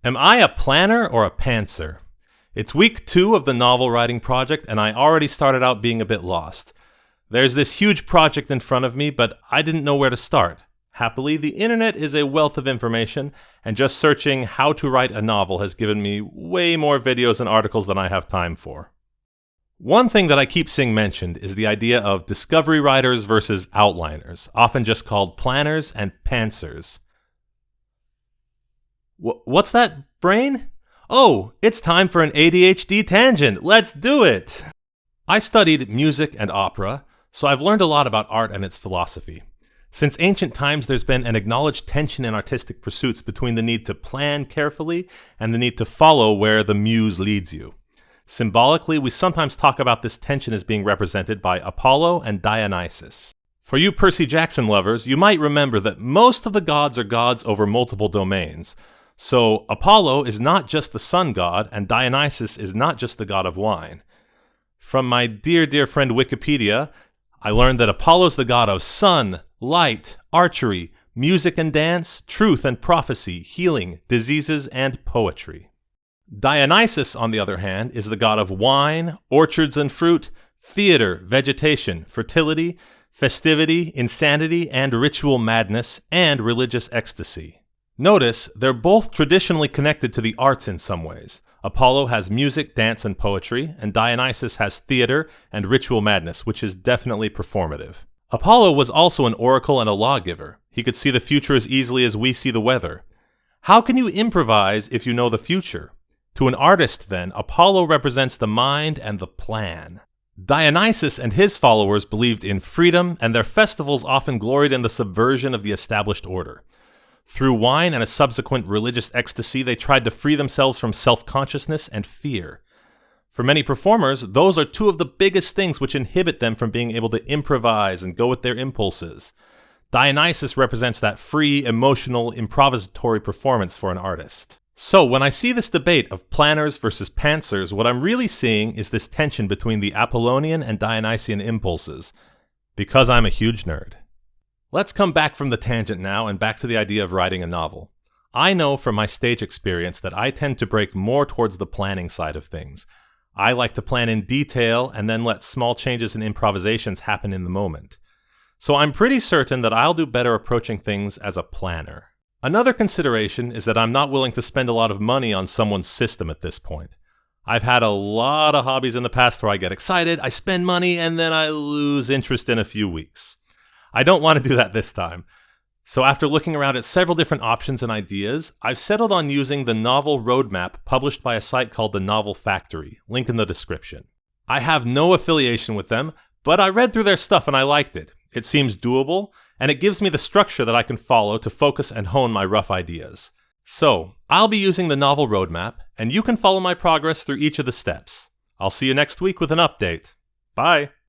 Am I a planner or a pantser? It's week 2 of the novel writing project, and I already started out being a bit lost. There's this huge project in front of me, but I didn't know where to start. Happily, the internet is a wealth of information, and just searching how to write a novel has given me way more videos and articles than I have time for. One thing that I keep seeing mentioned is the idea of discovery writers versus outliners, often just called planners and pantsers. What's that, brain? Oh, it's time for an ADHD tangent. Let's do it! I studied music and opera, so I've learned a lot about art and its philosophy. Since ancient times, there's been an acknowledged tension in artistic pursuits between the need to plan carefully and the need to follow where the muse leads you. Symbolically, we sometimes talk about this tension as being represented by Apollo and Dionysus. For you Percy Jackson lovers, you might remember that most of the gods are gods over multiple domains. So Apollo is not just the sun god, and Dionysus is not just the god of wine. From my dear friend Wikipedia, I learned that Apollo's the god of sun, light, archery, music and dance, truth and prophecy, healing, diseases, and poetry. Dionysus, on the other hand, is the god of wine, orchards and fruit, theater, vegetation, fertility, festivity, insanity, and ritual madness, and religious ecstasy. Notice, they're both traditionally connected to the arts in some ways. Apollo has music, dance, and poetry, and Dionysus has theater and ritual madness, which is definitely performative. Apollo was also an oracle and a lawgiver. He could see the future as easily as we see the weather. How can you improvise if you know the future? To an artist, then, Apollo represents the mind and the plan. Dionysus and his followers believed in freedom, and their festivals often gloried in the subversion of the established order. Through wine and a subsequent religious ecstasy, they tried to free themselves from self-consciousness and fear. For many performers, those are two of the biggest things which inhibit them from being able to improvise and go with their impulses. Dionysus represents that free, emotional, improvisatory performance for an artist. So, when I see this debate of planners versus pantsers, what I'm really seeing is this tension between the Apollonian and Dionysian impulses, because I'm a huge nerd. Let's come back from the tangent now and back to the idea of writing a novel. I know from my stage experience that I tend to break more towards the planning side of things. I like to plan in detail and then let small changes and improvisations happen in the moment. So I'm pretty certain that I'll do better approaching things as a planner. Another consideration is that I'm not willing to spend a lot of money on someone's system at this point. I've had a lot of hobbies in the past where I get excited, I spend money, and then I lose interest in a few weeks. I don't want to do that this time. So after looking around at several different options and ideas, I've settled on using the novel roadmap published by a site called The Novel Factory, link in the description. I have no affiliation with them, but I read through their stuff and I liked it. It seems doable, and it gives me the structure that I can follow to focus and hone my rough ideas. So, I'll be using the novel roadmap, and you can follow my progress through each of the steps. I'll see you next week with an update. Bye!